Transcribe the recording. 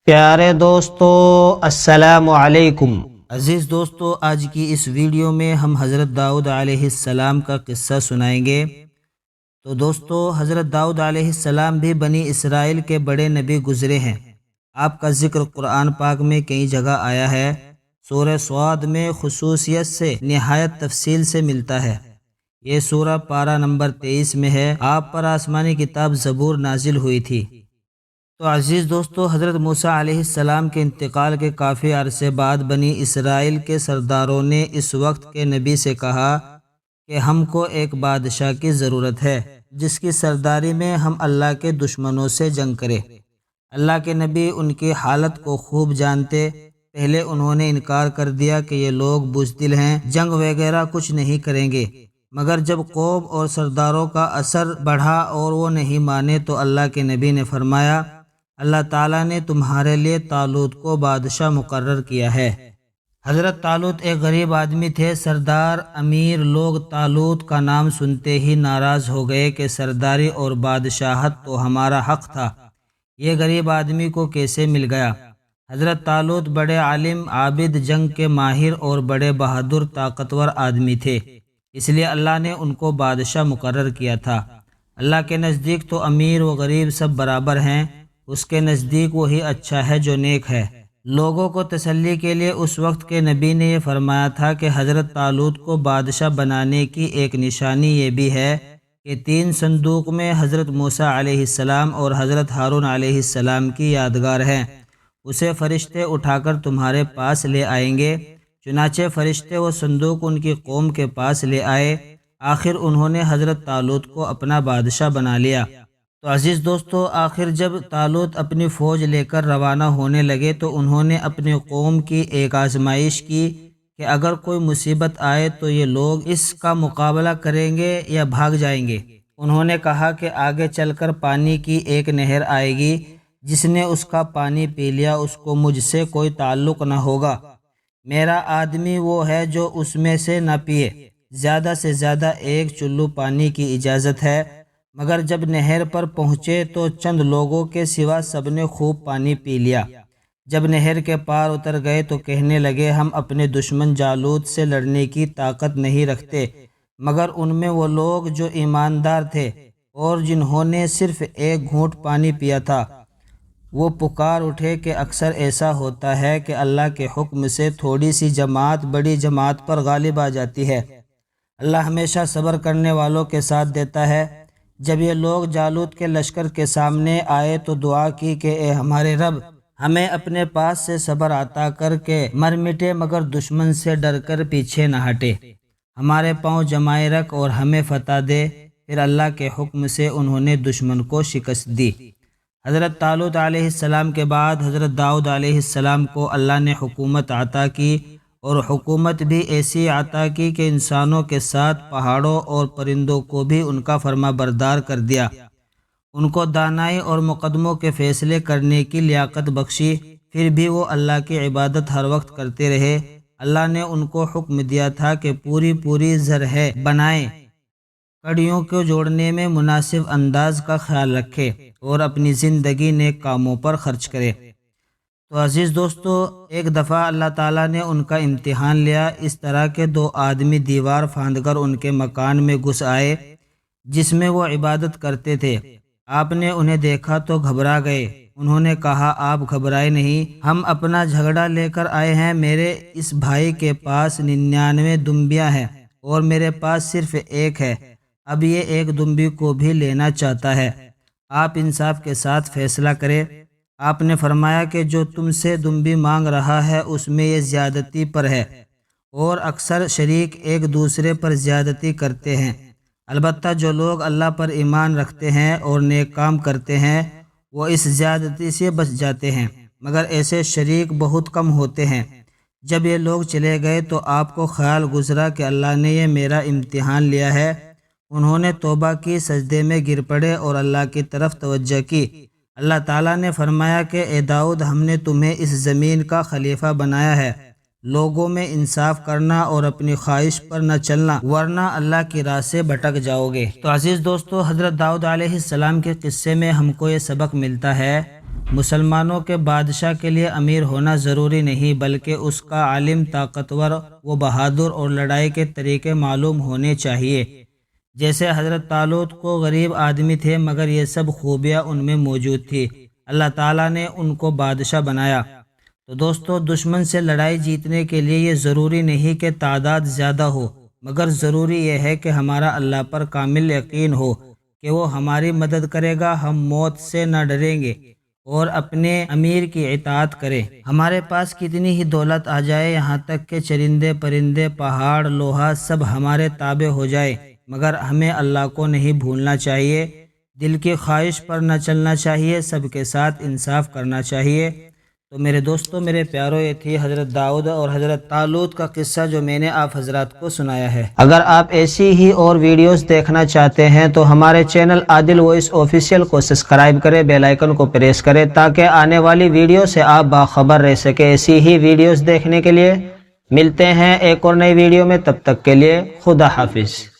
پیارے دوستو السلام علیکم۔ عزیز دوستو، آج کی اس ویڈیو میں ہم حضرت داؤد علیہ السلام کا قصہ سنائیں گے۔ تو دوستو، حضرت داؤد علیہ السلام بھی بنی اسرائیل کے بڑے نبی گزرے ہیں۔ آپ کا ذکر قرآن پاک میں کئی جگہ آیا ہے۔ سورہ صاد میں خصوصیت سے نہایت تفصیل سے ملتا ہے۔ یہ سورہ پارہ نمبر 23 میں ہے۔ آپ پر آسمانی کتاب زبور نازل ہوئی تھی۔ تو عزیز دوستو، حضرت موسیٰ علیہ السلام کے انتقال کے کافی عرصے بعد بنی اسرائیل کے سرداروں نے اس وقت کے نبی سے کہا کہ ہم کو ایک بادشاہ کی ضرورت ہے جس کی سرداری میں ہم اللہ کے دشمنوں سے جنگ کریں۔ اللہ کے نبی ان کی حالت کو خوب جانتے۔ پہلے انہوں نے انکار کر دیا کہ یہ لوگ بزدل ہیں، جنگ وغیرہ کچھ نہیں کریں گے، مگر جب قوم اور سرداروں کا اثر بڑھا اور وہ نہیں مانے تو اللہ کے نبی نے فرمایا، اللہ تعالیٰ نے تمہارے لیے طالوت کو بادشاہ مقرر کیا ہے۔ حضرت طالوت ایک غریب آدمی تھے۔ سردار امیر لوگ طالوت کا نام سنتے ہی ناراض ہو گئے کہ سرداری اور بادشاہت تو ہمارا حق تھا، یہ غریب آدمی کو کیسے مل گیا؟ حضرت طالوت بڑے عالم، عابد، جنگ کے ماہر اور بڑے بہادر طاقتور آدمی تھے، اس لیے اللہ نے ان کو بادشاہ مقرر کیا تھا۔ اللہ کے نزدیک تو امیر و غریب سب برابر ہیں، اس کے نزدیک وہی اچھا ہے جو نیک ہے۔ لوگوں کو تسلی کے لیے اس وقت کے نبی نے یہ فرمایا تھا کہ حضرت طالوت کو بادشاہ بنانے کی ایک نشانی یہ بھی ہے کہ 3 صندوق میں حضرت موسیٰ علیہ السلام اور حضرت ہارون علیہ السلام کی یادگار ہیں، اسے فرشتے اٹھا کر تمہارے پاس لے آئیں گے۔ چنانچہ فرشتے وہ صندوق ان کی قوم کے پاس لے آئے۔ آخر انہوں نے حضرت طالوت کو اپنا بادشاہ بنا لیا۔ تو عزیز دوستو، آخر جب طالوت اپنی فوج لے کر روانہ ہونے لگے تو انہوں نے اپنی قوم کی ایک آزمائش کی کہ اگر کوئی مصیبت آئے تو یہ لوگ اس کا مقابلہ کریں گے یا بھاگ جائیں گے۔ انہوں نے کہا کہ آگے چل کر پانی کی ایک نہر آئے گی، جس نے اس کا پانی پی لیا اس کو مجھ سے کوئی تعلق نہ ہوگا، میرا آدمی وہ ہے جو اس میں سے نہ پیے، زیادہ سے زیادہ 1 چلو پانی کی اجازت ہے۔ مگر جب نہر پر پہنچے تو چند لوگوں کے سوا سب نے خوب پانی پی لیا۔ جب نہر کے پار اتر گئے تو کہنے لگے، ہم اپنے دشمن جالوت سے لڑنے کی طاقت نہیں رکھتے، مگر ان میں وہ لوگ جو ایماندار تھے اور جنہوں نے صرف 1 گھونٹ پانی پیا تھا، وہ پکار اٹھے کہ اکثر ایسا ہوتا ہے کہ اللہ کے حکم سے تھوڑی سی جماعت بڑی جماعت پر غالب آ جاتی ہے۔ اللہ ہمیشہ صبر کرنے والوں کے ساتھ دیتا ہے۔ جب یہ لوگ جالوت کے لشکر کے سامنے آئے تو دعا کی کہ اے ہمارے رب، ہمیں اپنے پاس سے صبر عطا کر کے مر مٹے مگر دشمن سے ڈر کر پیچھے نہ ہٹے، ہمارے پاؤں جمائے رکھ اور ہمیں فتح دے۔ پھر اللہ کے حکم سے انہوں نے دشمن کو شکست دی۔ حضرت طالوت علیہ السلام کے بعد حضرت داؤد علیہ السلام کو اللہ نے حکومت عطا کی، اور حکومت بھی ایسی عطا کی کہ انسانوں کے ساتھ پہاڑوں اور پرندوں کو بھی ان کا فرما بردار کر دیا۔ ان کو دانائی اور مقدموں کے فیصلے کرنے کی لیاقت بخشی، پھر بھی وہ اللہ کی عبادت ہر وقت کرتے رہے۔ اللہ نے ان کو حکم دیا تھا کہ پوری زرہیں بنائیں، کڑیوں کو جوڑنے میں مناسب انداز کا خیال رکھے اور اپنی زندگی نیک کاموں پر خرچ کرے۔ تو عزیز دوستو، ایک دفعہ اللہ تعالیٰ نے ان کا امتحان لیا۔ اس طرح کے 2 آدمی دیوار پھاند کر ان کے مکان میں گھس آئے جس میں وہ عبادت کرتے تھے۔ آپ نے انہیں دیکھا تو گھبرا گئے۔ انہوں نے کہا، آپ گھبرائے نہیں، ہم اپنا جھگڑا لے کر آئے ہیں۔ میرے اس بھائی کے پاس 99 دمبیاں ہیں اور میرے پاس صرف 1 ہے، اب یہ 1 دمبی کو بھی لینا چاہتا ہے، آپ انصاف کے ساتھ فیصلہ کریں۔ آپ نے فرمایا کہ جو تم سے دمبی مانگ رہا ہے اس میں یہ زیادتی پر ہے، اور اکثر شریک ایک دوسرے پر زیادتی کرتے ہیں۔ البتہ جو لوگ اللہ پر ایمان رکھتے ہیں اور نیک کام کرتے ہیں وہ اس زیادتی سے بچ جاتے ہیں، مگر ایسے شریک بہت کم ہوتے ہیں۔ جب یہ لوگ چلے گئے تو آپ کو خیال گزرا کہ اللہ نے یہ میرا امتحان لیا ہے۔ انہوں نے توبہ کی، سجدے میں گر پڑے اور اللہ کی طرف توجہ کی۔ اللہ تعالیٰ نے فرمایا کہ اے داؤد، ہم نے تمہیں اس زمین کا خلیفہ بنایا ہے، لوگوں میں انصاف کرنا اور اپنی خواہش پر نہ چلنا، ورنہ اللہ کی راہ سے بھٹک جاؤ گے۔ تو عزیز دوستو، حضرت داؤد علیہ السلام کے قصے میں ہم کو یہ سبق ملتا ہے مسلمانوں کے بادشاہ کے لیے امیر ہونا ضروری نہیں، بلکہ اس کا عالم، طاقتور و بہادر اور لڑائی کے طریقے معلوم ہونے چاہیے۔ جیسے حضرت طالوت کو غریب آدمی تھے مگر یہ سب خوبیاں ان میں موجود تھی، اللہ تعالیٰ نے ان کو بادشاہ بنایا۔ تو دوستو، دشمن سے لڑائی جیتنے کے لیے یہ ضروری نہیں کہ تعداد زیادہ ہو، مگر ضروری یہ ہے کہ ہمارا اللہ پر کامل یقین ہو کہ وہ ہماری مدد کرے گا، ہم موت سے نہ ڈریں گے اور اپنے امیر کی اطاعت کریں۔ ہمارے پاس کتنی ہی دولت آ جائے، یہاں تک کہ چرندے پرندے، پہاڑ، لوہا سب ہمارے تابع ہو جائے، مگر ہمیں اللہ کو نہیں بھولنا چاہیے، دل کی خواہش پر نہ چلنا چاہیے، سب کے ساتھ انصاف کرنا چاہیے۔ تو میرے دوستو، میرے پیارو، یہ تھی حضرت داؤد اور حضرت طالوت کا قصہ جو میں نے آپ حضرات کو سنایا ہے۔ اگر آپ ایسی ہی اور ویڈیوز دیکھنا چاہتے ہیں تو ہمارے چینل عادل وائس آفیشیل کو سبسکرائب کریں، بیل آئیکن کو پریس کریں تاکہ آنے والی ویڈیو سے آپ باخبر رہ سکیں۔ ایسی ہی ویڈیوز دیکھنے کے لیے ملتے ہیں ایک اور نئی ویڈیو میں، تب تک کے لیے خدا حافظ۔